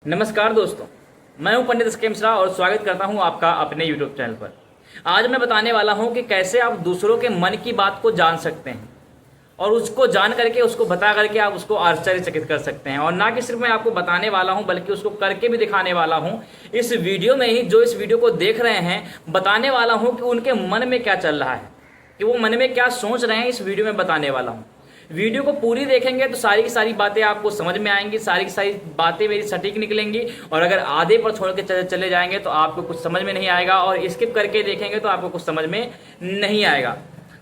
नमस्कार दोस्तों, मैं हूं पंडित एस के मिश्रा और स्वागत करता हूं आपका अपने यूट्यूब चैनल पर। आज मैं बताने वाला हूं कि कैसे आप दूसरों के मन की बात को जान सकते हैं और उसको जान करके उसको बता करके आप उसको आश्चर्यचकित कर सकते हैं। और ना कि सिर्फ मैं आपको बताने वाला हूं बल्कि उसको करके भी दिखाने वाला हूं। इस वीडियो में ही जो इस वीडियो को देख रहे हैं बताने वाला हूं कि उनके मन में क्या चल रहा है, कि वो मन में क्या सोच रहे हैं, इस वीडियो में बताने वाला हूं। वीडियो को पूरी देखेंगे तो सारी की सारी बातें आपको समझ में आएंगी, सारी की सारी बातें मेरी सटीक निकलेंगी। और अगर आधे पर छोड़ के चले जाएंगे तो आपको कुछ समझ में नहीं आएगा और स्किप करके देखेंगे तो आपको कुछ समझ में नहीं आएगा।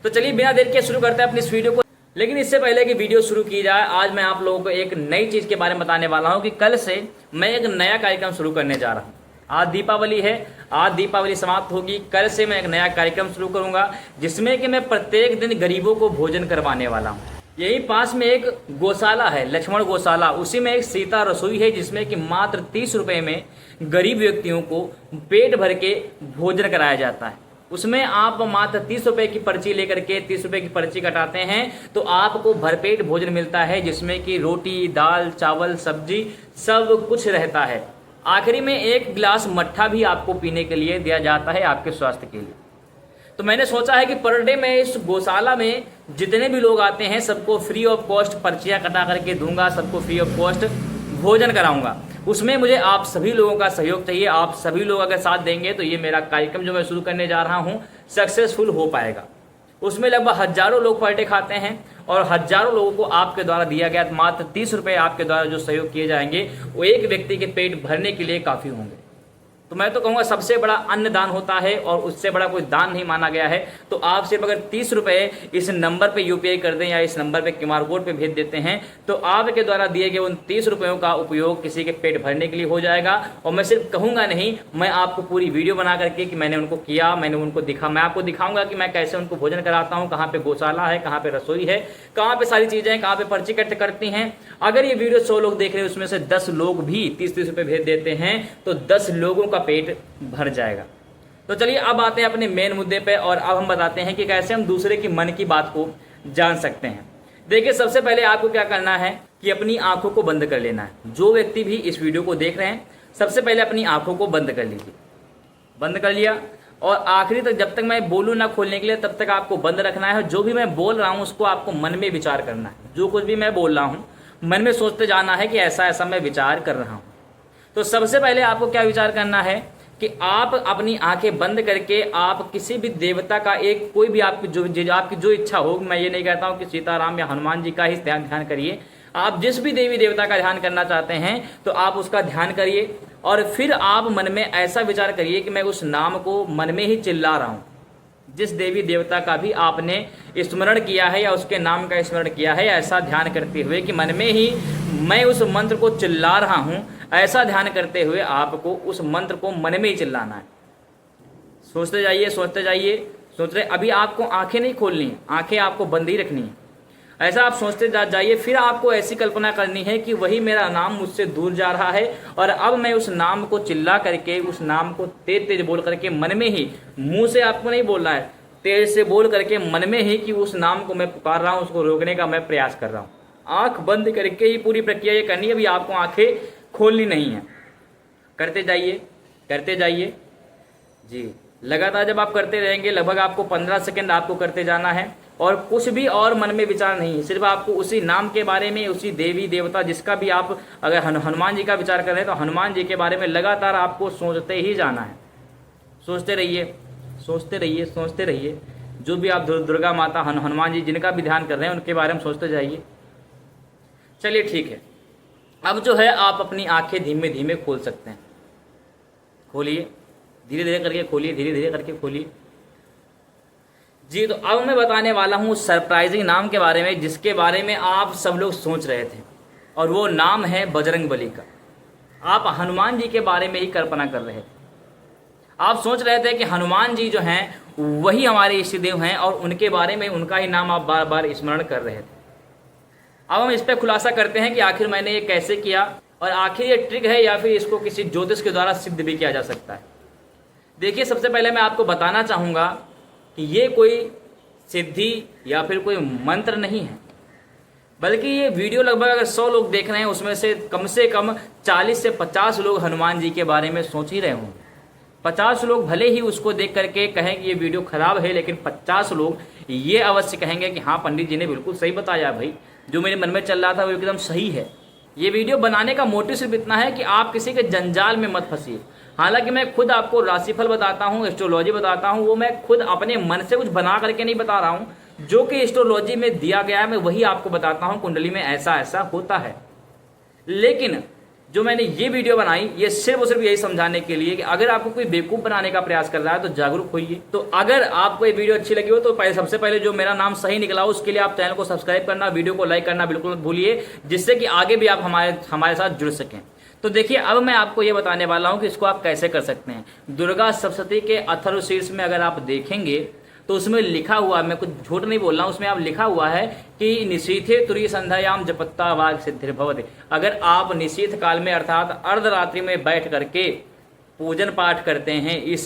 तो चलिए बिना देर के शुरू करते हैं अपनी इस वीडियो को। लेकिन इससे पहले कि वीडियो शुरू की जाए, आज मैं आप लोगों को एक नई चीज़ के बारे में बताने वाला हूँ कि कल से मैं एक नया कार्यक्रम शुरू करने जा रहा हूँ। आज दीपावली है, आज दीपावली समाप्त होगी, कल से मैं एक नया कार्यक्रम शुरू करूँगा जिसमें कि मैं प्रत्येक दिन गरीबों को भोजन करवाने वाला हूँ। यही पास में एक गौशाला है, लक्ष्मण गौशाला, उसी में एक सीता रसोई है जिसमें कि मात्र 30 रुपये में गरीब व्यक्तियों को पेट भर के भोजन कराया जाता है। उसमें आप मात्र 30 रुपये की पर्ची लेकर के 30 रुपये की पर्ची कटाते हैं तो आपको भरपेट भोजन मिलता है जिसमें कि रोटी, दाल, चावल, सब्जी सब कुछ रहता है। आखिरी में एक गिलास मट्ठा भी आपको पीने के लिए दिया जाता है आपके स्वास्थ्य के लिए। तो मैंने सोचा है कि पर डे मैं इस गौशाला में जितने भी लोग आते हैं सबको फ्री ऑफ कॉस्ट पर्चियाँ कटा करके दूंगा, सबको फ्री ऑफ कॉस्ट भोजन कराऊंगा। उसमें मुझे आप सभी लोगों का सहयोग चाहिए। आप सभी लोग अगर साथ देंगे तो ये मेरा कार्यक्रम जो मैं शुरू करने जा रहा हूँ सक्सेसफुल हो पाएगा। उसमें लगभग हजारों लोग पर डे खाते हैं और हजारों लोगों को आपके द्वारा दिया गया मात्र 30 रुपये आपके द्वारा जो सहयोग किए जाएंगे वो एक व्यक्ति के पेट भरने के लिए काफ़ी होंगे। तो मैं तो कहूँगा सबसे बड़ा अन्नदान होता है और उससे बड़ा कोई दान नहीं माना गया है। तो आप सिर्फ अगर 30 रुपये इस नंबर पे यूपीआई कर दें या इस नंबर पे क्यूआर कोड पे भेज देते हैं तो आपके द्वारा दिए गए उन 30 रुपयों का उपयोग किसी के पेट भरने के लिए हो जाएगा। और मैं सिर्फ कहूँगा नहीं, मैं आपको पूरी वीडियो बना करके कि मैंने उनको किया, मैंने उनको दिखा, मैं आपको दिखाऊंगा कि मैं कैसे उनको भोजन कराता हूँ, कहाँ पर गौशाला है, कहाँ पर रसोई है, कहाँ पर सारी चीज़ें, कहाँ पर पर्ची कट करती हैं। अगर ये वीडियो 100 लोग देख रहे हैं उसमें से 10 लोग भी 30-30 रुपये भेज देते हैं तो 10 लोगों का पेट भर जाएगा। तो चलिए अब आते हैं अपने मेन मुद्दे पे और अब हम बताते हैं कि कैसे हम दूसरे की मन की बात को जान सकते हैं। देखिए, सबसे पहले आपको क्या करना है कि अपनी आंखों को बंद कर लेना है। जो व्यक्ति भी इस वीडियो को देख रहे हैं सबसे पहले अपनी आंखों को बंद कर लीजिए। बंद कर लिया और आखिरी तक जब तक मैं बोलूँ ना खोलने के लिए तब तक आपको बंद रखना है। जो भी मैं बोल रहा हूँ उसको आपको मन में विचार करना है। जो कुछ भी मैं बोल रहा हूँ मन में सोचते जाना है कि ऐसा ऐसा मैं विचार कर रहा हूँ। तो सबसे पहले आपको क्या विचार करना है कि आप अपनी आंखें बंद करके आप किसी भी देवता का एक कोई भी आपकी जो इच्छा हो, मैं ये नहीं कहता हूँ कि सीताराम या हनुमान जी का ही ध्यान करिए। आप जिस भी देवी देवता का ध्यान करना चाहते हैं तो आप उसका ध्यान करिए और फिर आप मन में ऐसा विचार करिए कि मैं उस नाम को मन में ही चिल्ला रहा हूँ। जिस देवी देवता का भी आपने स्मरण किया है या उसके नाम का स्मरण किया है, ऐसा ध्यान करते हुए कि मन में ही मैं उस मंत्र को चिल्ला रहा हूँ, ऐसा ध्यान करते हुए आपको उस मंत्र को मन में ही चिल्लाना है। सोचते जाइए, सोचते जाइए, सोच रहे। अभी आपको आंखें नहीं खोलनी, आंखें आपको बंद ही रखनी है। ऐसा आप सोचते जाइए। फिर आपको ऐसी कल्पना करनी है कि वही मेरा नाम मुझसे दूर जा रहा है और अब मैं उस नाम को चिल्ला करके, उस नाम को तेज तेज बोल करके मन में ही, मुंह से आपको नहीं बोलना है, तेज से बोल करके मन में ही कि उस नाम को मैं पुकार रहा हूँ, उसको रोकने का मैं प्रयास कर रहा हूँ। आंख बंद करके ही पूरी प्रक्रिया ये करनी है। अभी आपको आंखें खोलनी नहीं है। करते जाइए, करते जाइए जी। लगातार जब आप करते रहेंगे, लगभग आपको 15 सेकंड आपको करते जाना है और कुछ भी और मन में विचार नहीं है। सिर्फ आपको उसी नाम के बारे में, उसी देवी देवता जिसका भी आप अगर हनुमान जी का विचार कर रहे हैं तो हनुमान जी के बारे में लगातार आपको सोचते ही जाना है। सोचते रहिए, सोचते रहिए, सोचते रहिए। जो भी आप दुर्गा माता, हनुमान जी जिनका भी ध्यान कर रहे हैं उनके बारे में सोचते जाइए। चलिए ठीक है, अब जो है आप अपनी आंखें धीमे धीमे खोल सकते हैं। खोलिए, धीरे धीरे करके खोलिए, धीरे धीरे करके खोलिए जी। तो अब मैं बताने वाला हूँ सरप्राइजिंग नाम के बारे में जिसके बारे में आप सब लोग सोच रहे थे और वो नाम है बजरंगबली का। आप हनुमान जी के बारे में ही कल्पना कर रहे थे। आप सोच रहे थे कि हनुमान जी जो हैं वही हमारे इष्ट देव हैं और उनके बारे में, उनका ही नाम आप बार बार स्मरण कर रहे थे। अब हम इस पर खुलासा करते हैं कि आखिर मैंने ये कैसे किया और आखिर ये ट्रिक है या फिर इसको किसी ज्योतिष के द्वारा सिद्ध भी किया जा सकता है। देखिए, सबसे पहले मैं आपको बताना चाहूँगा कि ये कोई सिद्धि या फिर कोई मंत्र नहीं है, बल्कि ये वीडियो लगभग अगर 100 लोग देख रहे हैं उसमें से कम 40 से 50 लोग हनुमान जी के बारे में सोच ही रहे होंगे। 50 लोग भले ही उसको देख करके कहें कि ये वीडियो खराब है, लेकिन 50 लोग ये अवश्य कहेंगे कि हाँ पंडित जी ने बिल्कुल सही बताया भाई, जो मेरे मन में चल रहा था वो एकदम सही है। ये वीडियो बनाने का मोटिव सिर्फ इतना है कि आप किसी के जंजाल में मत फंसिए। हालांकि मैं खुद आपको राशिफल बताता हूँ, एस्ट्रोलॉजी बताता हूँ, वो मैं खुद अपने मन से कुछ बना करके नहीं बता रहा हूँ, जो कि एस्ट्रोलॉजी में दिया गया है मैं वही आपको बताता हूँ। कुंडली में ऐसा ऐसा होता है। लेकिन जो मैंने ये वीडियो बनाई ये सिर्फ और सिर्फ यही समझाने के लिए कि अगर आपको कोई बेवकूफ़ बनाने का प्रयास कर रहा है तो जागरूक होइए। तो अगर आपको ये वीडियो अच्छी लगी हो तो सबसे पहले जो मेरा नाम सही निकला हो उसके लिए आप चैनल को सब्सक्राइब करना, वीडियो को लाइक करना बिल्कुल मत भूलिए, जिससे कि आगे भी आप हमारे साथ जुड़ सकें। तो देखिए अब मैं आपको ये बताने वाला हूँ कि इसको आप कैसे कर सकते हैं। दुर्गा सप्तशती के अथर्वशीर्ष में अगर आप देखेंगे तो उसमें लिखा हुआ, मैं कुछ झूठ नहीं बोल रहा हूँ, उसमें आप लिखा हुआ है कि निशीथे तुरीय संध्यायाम जपत्ता वाग सिद्धिर्भवति। अगर आप निशीथ काल में अर्थात अर्धरात्रि में बैठ करके पूजन पाठ करते हैं, इस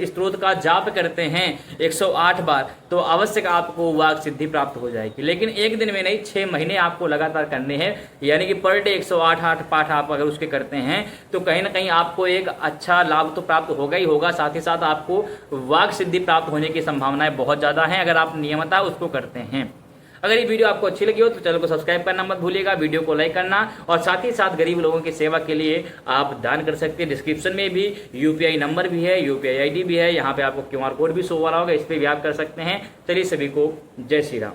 स्तोत्र का जाप करते हैं 108 बार, तो अवश्य आपको वाग सिद्धि प्राप्त हो जाएगी। लेकिन एक दिन में नहीं, 6 महीने आपको लगातार करने हैं, यानी कि पर डे 108 पाठ आप अगर उसके करते हैं तो कहीं ना कहीं आपको एक अच्छा लाभ तो प्राप्त होगा ही होगा, साथ ही साथ आपको वाग सिद्धि प्राप्त होने की संभावनाएं बहुत ज़्यादा हैं अगर आप नियमतः उसको करते हैं। अगर ये वीडियो आपको अच्छी लगी हो तो चैनल को सब्सक्राइब करना मत भूलिएगा, वीडियो को लाइक करना, और साथ ही साथ गरीब लोगों की सेवा के लिए आप दान कर सकते हैं। डिस्क्रिप्शन में भी UPI नंबर भी है, UPI ID भी है, यहाँ पे आपको QR कोड भी शो हो रहा होगा, इस पर भी आप कर सकते हैं। चलिए सभी को जय श्री राम।